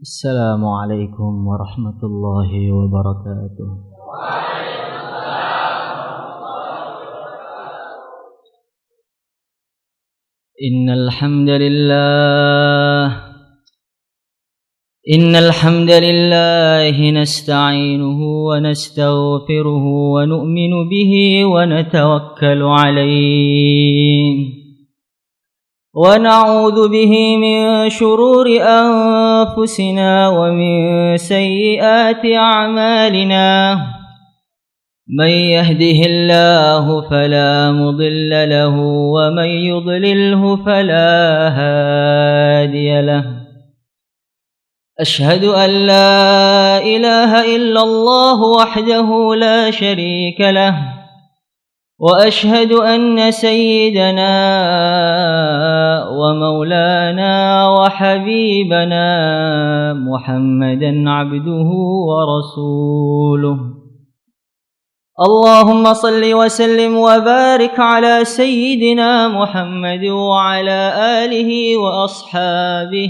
السلام عليكم ورحمة الله وبركاته. إن الحمد لله نستعينه ونستغفره ونؤمن به ونتوكل عليه ونعوذ به من شرور أنفسنا ومن سيئات أعمالنا. من يهده الله فلا مضل له ومن يضلله فلا هادي له. أشهد أن لا إله إلا الله وحده لا شريك له، وأشهد أن سيدنا ومولانا وحبيبنا محمدا عبده ورسوله. اللهم صل وسلم وبارك على سيدنا محمد وعلى آله وأصحابه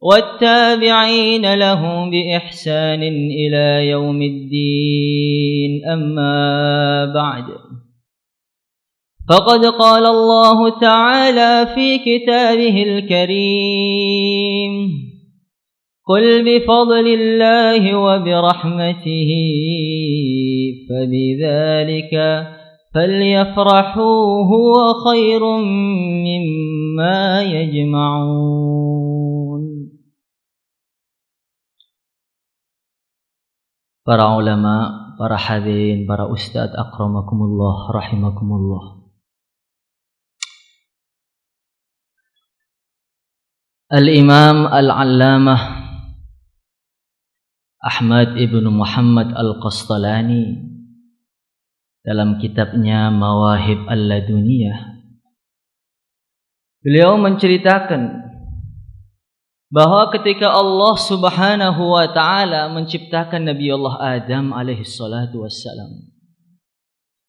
والتابعين لهم بإحسان إلى يوم الدين. أما بعد، فقد قال الله تعالى في كتابه الكريم: قل بفضل الله وبرحمته فبذلك فليفرحوا هو خير مما يجمعون. Para ulama, para hadirin, para ustadz, akramakumullah, rahimakumullah. Al-Imam Al-Allamah Ahmad ibn Muhammad Al-Qastalani dalam kitabnya Mawahib Al-Laduniyah, beliau menceritakan bahwa ketika Allah Subhanahu wa ta'ala menciptakan Nabi Allah Adam alaihi salatu wassalam,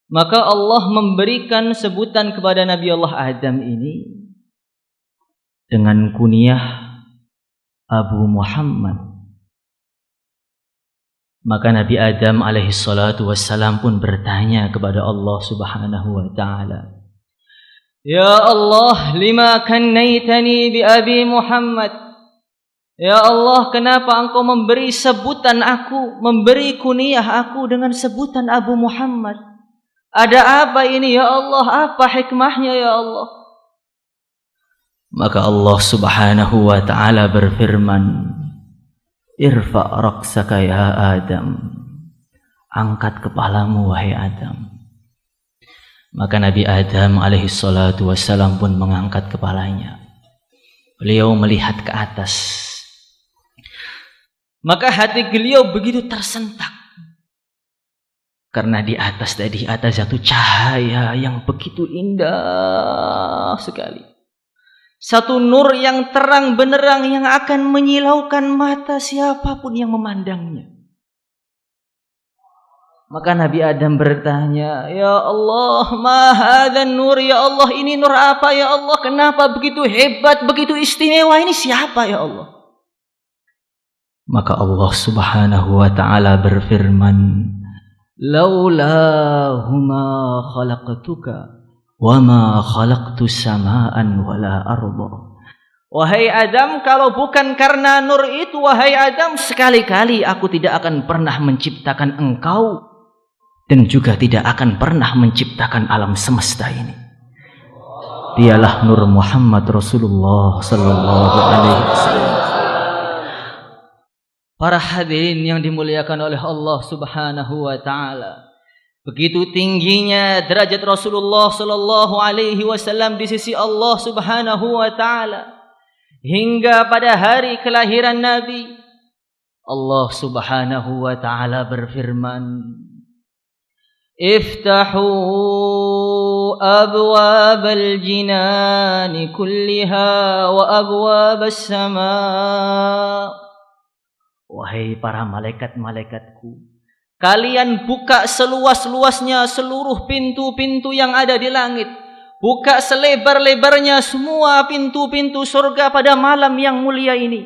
maka Allah memberikan sebutan kepada Nabi Allah Adam ini dengan kunyah Abu Muhammad. Maka Nabi Adam alaihi salatu wassalam pun bertanya kepada Allah Subhanahu wa ta'ala, "Ya Allah, lima kannaitani bi Abi Muhammad?" Ya Allah, kenapa engkau memberi sebutan aku, memberi kunyah aku dengan sebutan Abu Muhammad? Ada apa ini ya Allah? Apa hikmahnya ya Allah? Maka Allah Subhanahu wa ta'ala berfirman, "Irfa' ra'saka ya Adam." Angkat kepalamu wahai Adam. Maka Nabi Adam alaihi salatu wassalam pun mengangkat kepalanya. Beliau melihat ke atas. Maka hati beliau begitu tersentak, karena di atas tadi ada satu cahaya yang begitu indah sekali. Satu nur yang terang benderang yang akan menyilaukan mata siapapun yang memandangnya. Maka Nabi Adam bertanya, "Ya Allah, ma hadzal nur, ya Allah, ini nur apa ya Allah? Kenapa begitu hebat, begitu istimewa, ini siapa ya Allah?" Maka Allah Subhanahu wa ta'ala berfirman, "Laulahuma khalaqtuka wa ma khalaqtu sama'an wala arda." Wahai Adam, kalau bukan karena nur itu, wahai Adam, sekali-kali aku tidak akan pernah menciptakan engkau dan juga tidak akan pernah menciptakan alam semesta ini. Dialah Nur Muhammad Rasulullah sallallahu alaihi wasallam. Para hadirin yang dimuliakan oleh Allah Subhanahu wa ta'ala, begitu tingginya derajat Rasulullah sallallahu alaihi wasallam di sisi Allah Subhanahu wa ta'ala, hingga pada hari kelahiran Nabi, Allah Subhanahu wa ta'ala berfirman, "Iftahu abwabal jinani kulliha wa abwabas sama." Wahai para malaikat-malaikatku, kalian buka seluas-luasnya seluruh pintu-pintu yang ada di langit. Buka selebar-lebarnya semua pintu-pintu surga pada malam yang mulia ini.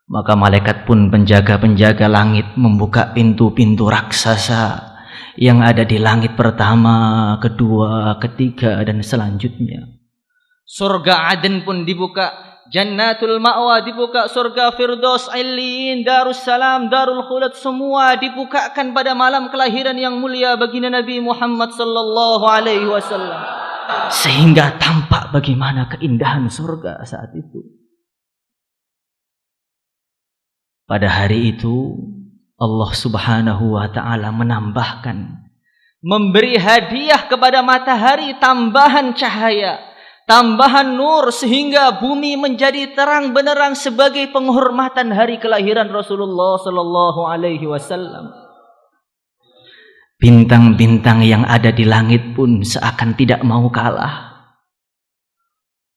Maka malaikat pun penjaga-penjaga langit membuka pintu-pintu raksasa yang ada di langit pertama, kedua, ketiga, dan selanjutnya. Surga Aden pun dibuka, Jannatul Ma'wa dibuka, surga Firdaus, Illiyin, Darussalam, Darul Khulad, semua dibukakan pada malam kelahiran yang mulia baginda Nabi Muhammad sallallahu alaihi wasallam. Sehingga tampak bagaimana keindahan surga saat itu. Pada hari itu Allah Subhanahu wa ta'ala menambahkan, memberi hadiah kepada matahari tambahan cahaya, tambahan nur, sehingga bumi menjadi terang benderang sebagai penghormatan hari kelahiran Rasulullah sallallahu alaihi wasallam. Bintang-bintang yang ada di langit pun seakan tidak mau kalah.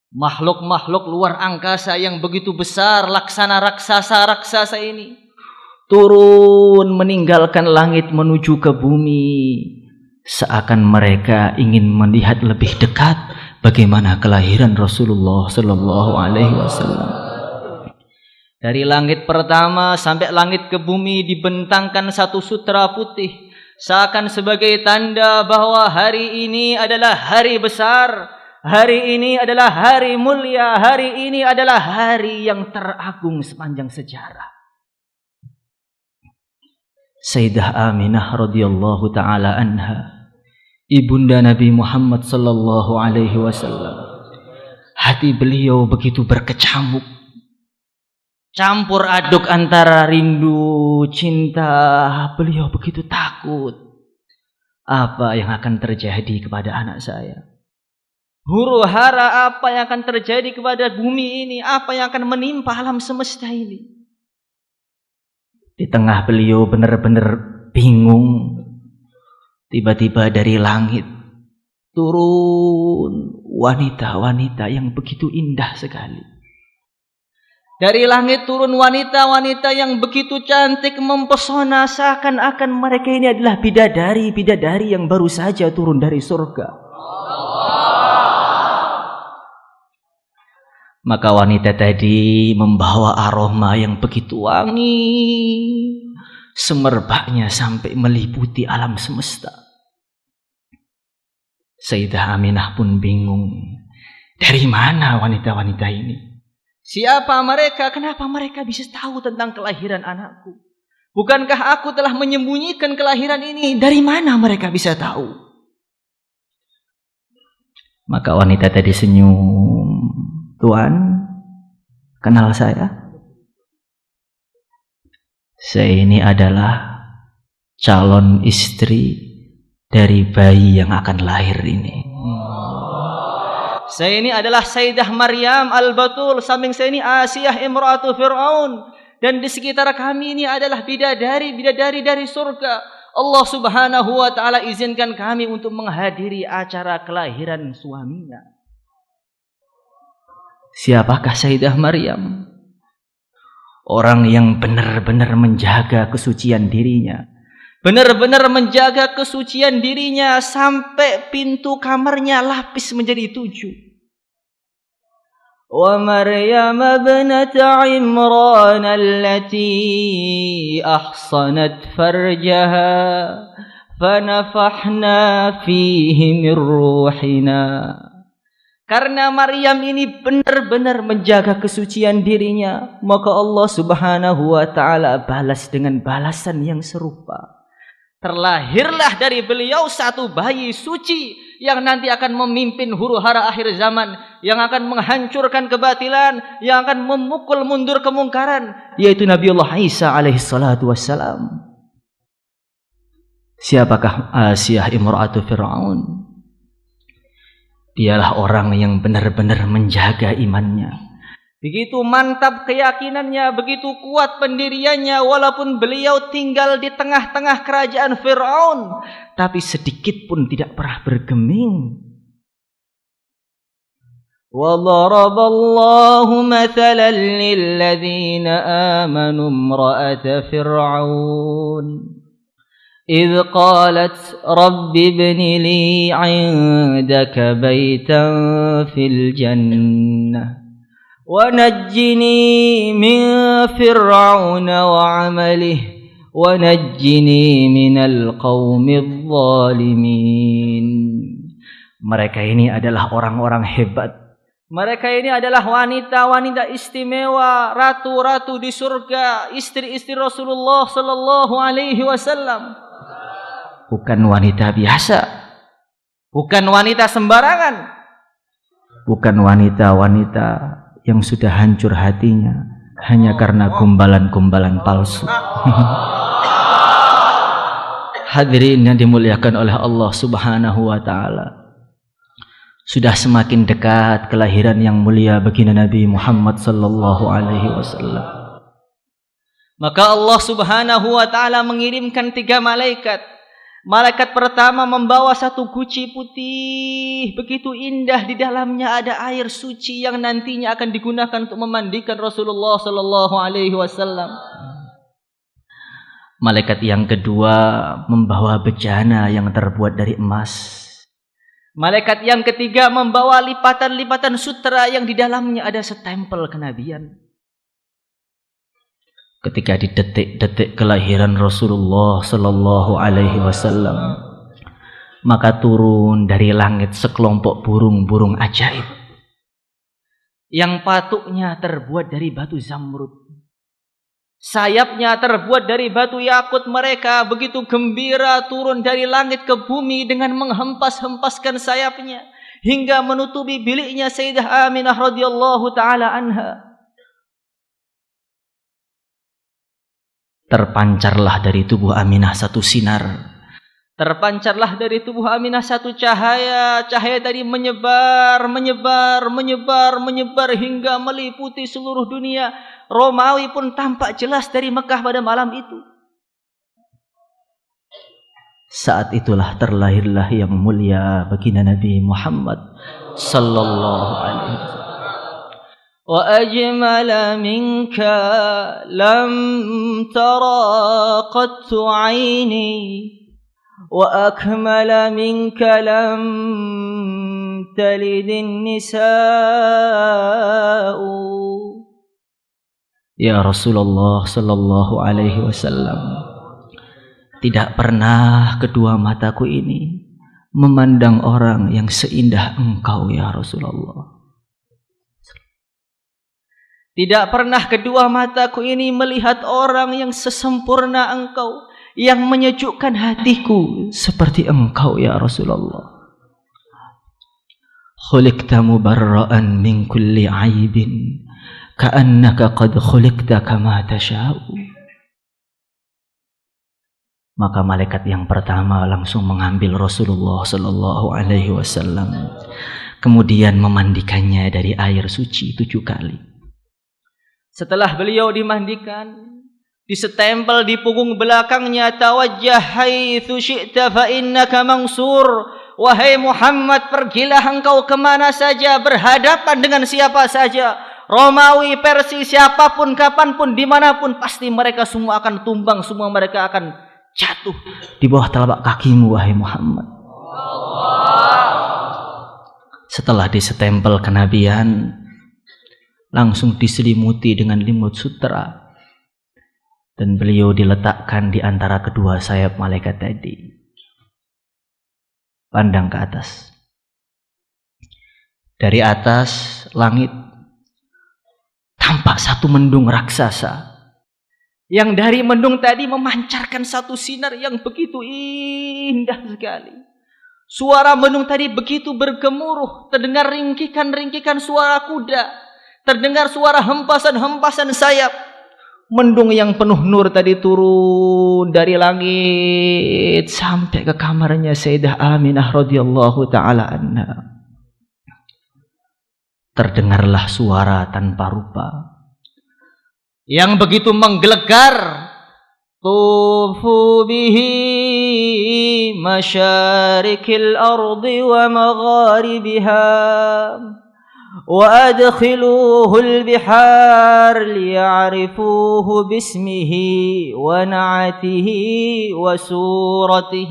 Makhluk-makhluk luar angkasa yang begitu besar, laksana raksasa-raksasa ini turun meninggalkan langit menuju ke bumi, seakan mereka ingin melihat lebih dekat bagaimana kelahiran Rasulullah sallallahu alaihi wasallam. Dari langit pertama sampai langit ke bumi dibentangkan satu sutra putih, seakan sebagai tanda bahwa hari ini adalah hari besar. Hari ini adalah hari mulia, hari ini adalah hari yang teragung sepanjang sejarah. Sayyidah Aminah radhiyallahu taala anha, ibunda Nabi Muhammad sallallahu alaihi wasallam, hati beliau begitu berkecamuk, campur aduk antara rindu, cinta. Beliau begitu takut apa yang akan terjadi kepada anak saya. Huru hara apa yang akan terjadi kepada bumi ini, apa yang akan menimpa alam semesta ini. Di tengah beliau benar-benar bingung, tiba-tiba dari langit turun wanita-wanita yang begitu indah sekali. Dari langit turun wanita-wanita yang begitu cantik, mempesona, seakan-akan mereka ini adalah bidadari-bidadari yang baru saja turun dari surga. Maka wanita tadi membawa aroma yang begitu wangi, semerbaknya sampai meliputi alam semesta. Sayyidah Aminah pun bingung, dari mana wanita-wanita ini? Siapa mereka? Kenapa mereka bisa tahu tentang kelahiran anakku? Bukankah aku telah menyembunyikan kelahiran ini? Dari mana mereka bisa tahu? Maka wanita tadi senyum. Tuan, kenal saya? Saya ini adalah calon istri dari bayi yang akan lahir ini. Saya ini adalah Sayyidah Maryam Al-Batul, samping saya ini Asiyah Imratu Fir'aun, dan di sekitar kami ini adalah bidadari-bidadari dari surga. Allah Subhanahu wa ta'ala izinkan kami untuk menghadiri acara kelahiran suaminya. Siapakah Sayyidah Maryam? Orang yang benar-benar menjaga kesucian dirinya, benar-benar menjaga kesucian dirinya sampai pintu kamarnya lapis menjadi 7. Wa Maryam ibnata Imran allati ahsanat farjaha fanafahna fihi min ruhina. Karena Maryam ini benar-benar menjaga kesucian dirinya, maka Allah Subhanahu wa ta'ala balas dengan balasan yang serupa. Terlahirlah dari beliau satu bayi suci yang nanti akan memimpin huru-hara akhir zaman, yang akan menghancurkan kebatilan, yang akan memukul mundur kemungkaran, yaitu Nabiullah Isa alaihi salatu wassalam. Siapakah Asiyah Imratu Fir'aun? Dialah orang yang benar-benar menjaga imannya. Begitu mantap keyakinannya, begitu kuat pendiriannya, walaupun beliau tinggal di tengah-tengah kerajaan Fir'aun, tapi sedikit pun tidak pernah bergeming. وَضَرَبَ اللَّهُ مَثَلًا لِلَّذِينَ آمَنُوا امْرَأَةَ فِرْعَوْنَ إذ قالت رب ابن لي عندك بيتا في الجنة ونجني من فرعون وعمله ونجني من القوم الظالمين. Mereka ini adalah orang-orang hebat. Mereka ini adalah wanita-wanita istimewa, ratu-ratu di surga, istri-istri Rasulullah sallallahu alaihi wasallam. Bukan wanita biasa. Bukan wanita sembarangan. Bukan wanita-wanita yang sudah hancur hatinya hanya karena gombalan-gombalan palsu. Hadirin yang dimuliakan oleh Allah Subhanahu wa taala. Sudah semakin dekat kelahiran yang mulia baginda Nabi Muhammad sallallahu alaihi wasallam. Maka Allah Subhanahu wa taala mengirimkan 3 malaikat. Malaikat pertama membawa satu guci putih, begitu indah, di dalamnya ada air suci yang nantinya akan digunakan untuk memandikan Rasulullah sallallahu alaihi wasallam. Malaikat yang kedua membawa bejana yang terbuat dari emas. Malaikat yang ketiga membawa lipatan-lipatan sutra yang di dalamnya ada stempel kenabian. Ketika di detik-detik kelahiran Rasulullah sallallahu alaihi wasallam, maka turun dari langit sekelompok burung-burung ajaib yang patuknya terbuat dari batu zamrud, sayapnya terbuat dari batu yakut. Mereka begitu gembira turun dari langit ke bumi dengan menghempas-hempaskan sayapnya hingga menutupi biliknya Sayyidah Aminah radhiyallahu taala anha. Terpancarlah dari tubuh Aminah satu sinar. Terpancarlah dari tubuh Aminah satu cahaya. Cahaya tadi menyebar hingga meliputi seluruh dunia. Romawi pun tampak jelas dari Mekah pada malam itu. Saat itulah terlahirlah yang mulia baginda Nabi Muhammad sallallahu alaihi wasallam. وأجمل منك لم ترى قط عيني وأكمل منك لم تلد النساء. Ya Rasulullah sallallahu alaihi wasallam, tidak pernah kedua mataku ini memandang orang yang seindah engkau ya Rasulullah. Tidak pernah kedua mataku ini melihat orang yang sesempurna engkau, yang menyejukkan hatiku seperti engkau ya Rasulullah. Khuliqta mubarra'an min kulli aibin ka'annaka qad khuliqta kama tasha'u. Maka malaikat yang pertama langsung mengambil Rasulullah sallallahu alaihi wasallam, kemudian memandikannya dari air suci 7 kali. Setelah beliau dimandikan, disestempel di punggung belakangnya, tawajjah haitsu syi'ta fa innaka mansur. Wahai Muhammad, pergilah engkau kemana saja, berhadapan dengan siapa saja, Romawi, Persia, siapapun, kapanpun, dimanapun, pasti mereka semua akan tumbang, semua mereka akan jatuh di bawah telapak kakimu wahai Muhammad. Setelah disestempel kenabian, langsung diselimuti dengan limut sutra, dan beliau diletakkan di antara kedua sayap malaikat tadi. Pandang ke atas. Dari atas langit tampak satu mendung raksasa, yang dari mendung tadi memancarkan satu sinar yang begitu indah sekali. Suara mendung tadi begitu bergemuruh, terdengar ringkikan-ringkikan suara kuda, terdengar suara hempasan-hempasan sayap. Mendung yang penuh nur tadi turun dari langit sampai ke kamarnya Sayyidah Aminah radhiyallahu taala anha. Terdengarlah suara tanpa rupa yang begitu menggelegar. Tufu bihi masyarikil ardi wa magharibiha وأدخلوه البحار ليعرفوه باسمه ونعته وسورته.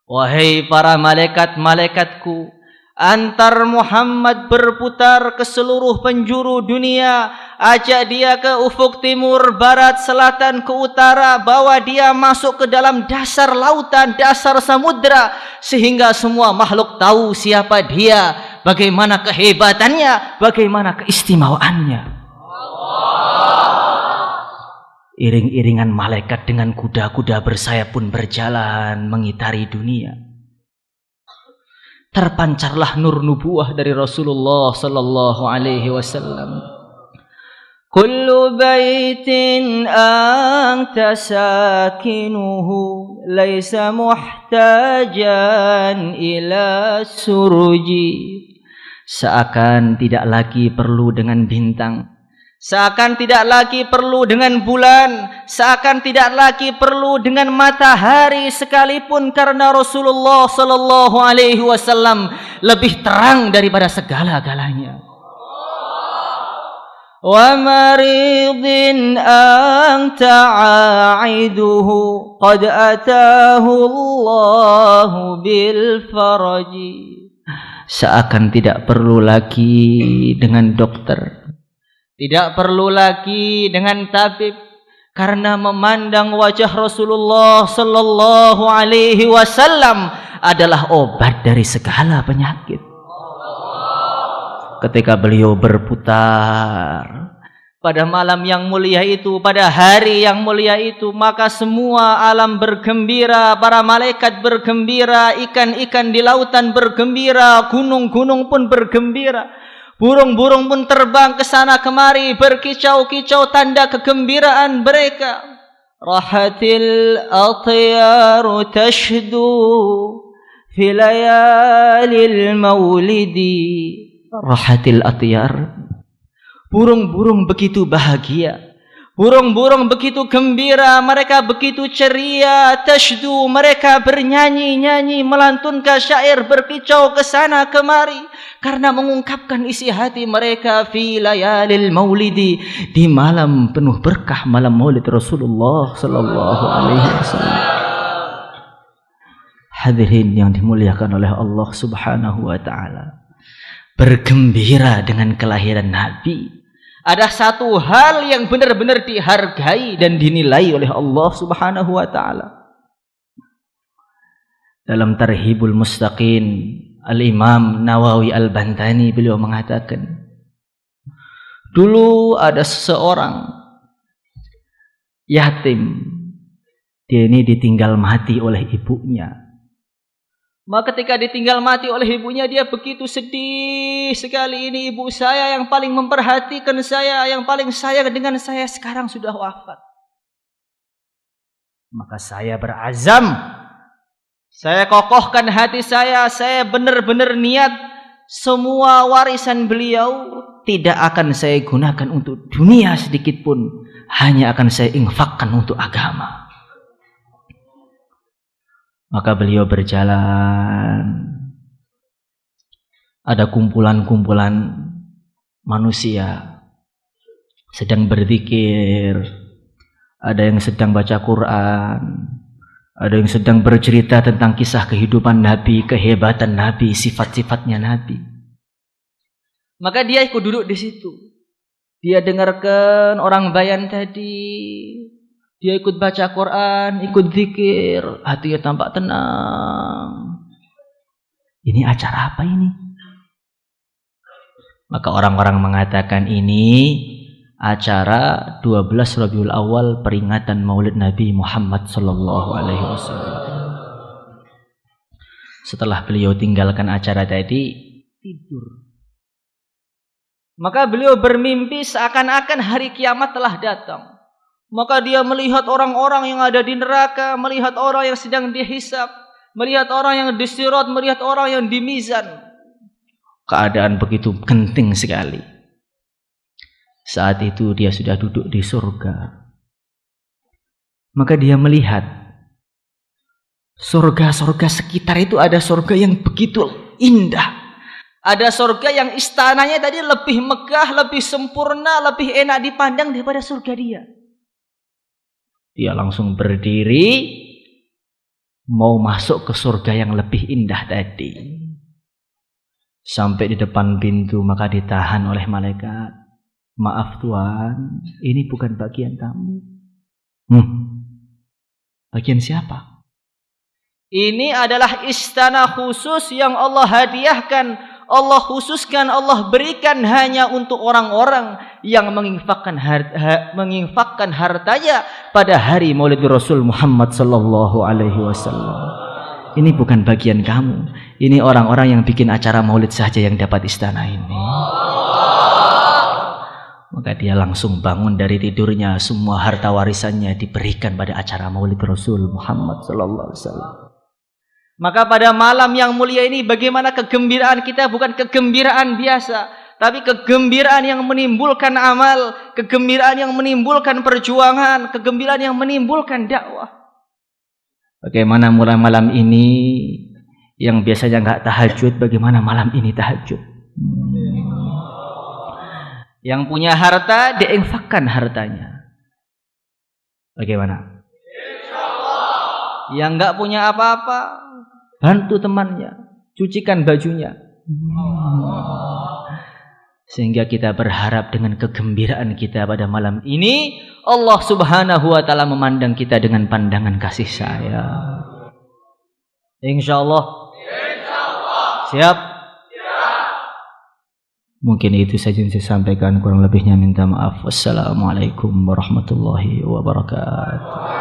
Wahai para malaikat-malaikatku, Antar Muhammad berputar ke seluruh penjuru dunia, ajak dia ke ufuk timur, barat, selatan, ke utara, bawa dia masuk ke dalam dasar lautan, dasar samudra, sehingga semua makhluk tahu siapa dia, bagaimana kehebatannya, bagaimana keistimewaannya. Iring-iringan malaikat dengan kuda-kuda bersayap pun berjalan mengitari dunia. Terpancarlah nur nubuwah dari Rasulullah sallallahu alaihi wasallam. Kullu baitin anta sakinuhu laisa muhtajan ila suruji. Seakan tidak lagi perlu dengan bintang, seakan tidak lagi perlu dengan bulan, seakan tidak lagi perlu dengan matahari sekalipun, karena Rasulullah sallallahu alaihi wasallam lebih terang daripada segala-galanya. Wa maridin anta aiduhu qad atahu Allahu bil faraji. Seakan tidak perlu lagi dengan dokter, tidak perlu lagi dengan tabib, karena memandang wajah Rasulullah sallallahu alaihi wasallam adalah obat dari segala penyakit. Ketika beliau berputar pada malam yang mulia itu, pada hari yang mulia itu, maka semua alam bergembira, para malaikat bergembira, ikan-ikan di lautan bergembira, gunung-gunung pun bergembira. Burung-burung pun terbang ke sana kemari, berkicau-kicau tanda kegembiraan mereka. Rahatil atyaru tashdu fi layalil maulidi. Rahatil atyar, burung-burung begitu bahagia, burung-burung begitu gembira, mereka begitu ceria. Tashdu, mereka bernyanyi-nyanyi, melantunkan syair, berkicau ke sana kemari, karena mengungkapkan isi hati mereka fi layalil maulidi, di malam penuh berkah, malam maulid Rasulullah sallallahu alaihi wasallam. Hadirin yang dimuliakan oleh Allah Subhanahu wa taala, bergembira dengan kelahiran Nabi. Ada satu hal yang benar-benar dihargai dan dinilai oleh Allah Subhanahu wa taala. Dalam Tarhibul Mustaqin, Al-Imam Nawawi Al-Bantani beliau mengatakan, dulu ada seseorang yatim, dia ini ditinggal mati oleh ibunya. Maka ketika ditinggal mati oleh ibunya, dia begitu sedih sekali. Ini ibu saya yang paling memperhatikan saya, yang paling sayang dengan saya, sekarang sudah wafat. Maka saya berazam, saya kokohkan hati saya benar-benar niat, semua warisan beliau tidak akan saya gunakan untuk dunia sedikit pun, hanya akan saya infakkan untuk agama. Maka beliau berjalan, ada kumpulan-kumpulan manusia sedang berzikir, ada yang sedang baca Quran, ada yang sedang bercerita tentang kisah kehidupan Nabi, kehebatan Nabi, sifat-sifatnya Nabi. Maka dia ikut duduk di situ, dia dengarkan orang bayan tadi, dia ikut baca Quran, ikut zikir, hatinya tampak tenang. Ini acara apa ini? Maka orang-orang mengatakan ini acara 12 Rabiul Awal, peringatan Maulid Nabi Muhammad sallallahu alaihi wasallam. Setelah beliau tinggalkan acara tadi, tidur. Maka beliau bermimpi seakan-akan hari kiamat telah datang. Maka dia melihat orang-orang yang ada di neraka, melihat orang yang sedang dihisab, melihat orang yang disirat, melihat orang yang di mizan. Keadaan begitu genting sekali. Saat itu dia sudah duduk di surga. Maka dia melihat surga-surga sekitar itu, ada surga yang begitu indah. Ada surga yang istananya tadi lebih megah, lebih sempurna, lebih enak dipandang daripada surga dia. Dia langsung berdiri, mau masuk ke surga yang lebih indah tadi. Sampai di depan pintu maka ditahan oleh malaikat. Maaf Tuhan, ini bukan bagian kamu. Bagian siapa? Ini adalah istana khusus yang Allah hadiahkan, Allah khususkan, Allah berikan hanya untuk orang-orang yang menginfakkan hartanya pada hari Maulid Rasul Muhammad sallallahu alaihi wasallam. Ini bukan bagian kamu. Ini orang-orang yang bikin acara Maulid saja yang dapat istana ini. Maka dia langsung bangun dari tidurnya, semua harta warisannya diberikan pada acara Maulid Rasul Muhammad sallallahu alaihi wasallam. Maka pada malam yang mulia ini bagaimana kegembiraan kita, bukan kegembiraan biasa, tapi kegembiraan yang menimbulkan amal, kegembiraan yang menimbulkan perjuangan, kegembiraan yang menimbulkan dakwah. Bagaimana mulai malam ini yang biasanya enggak tahajud, bagaimana malam ini tahajud? Yang punya harta diinfakkan hartanya. Bagaimana? Insyaallah. Yang enggak punya apa-apa, bantu temannya, cucikan bajunya. Sehingga kita berharap dengan kegembiraan kita pada malam ini, Allah Subhanahu wa taala memandang kita dengan pandangan kasih sayang. Insyaallah. Siap? Mungkin itu saja yang saya sampaikan, kurang lebihnya minta maaf. Wassalamualaikum warahmatullahi wabarakatuh.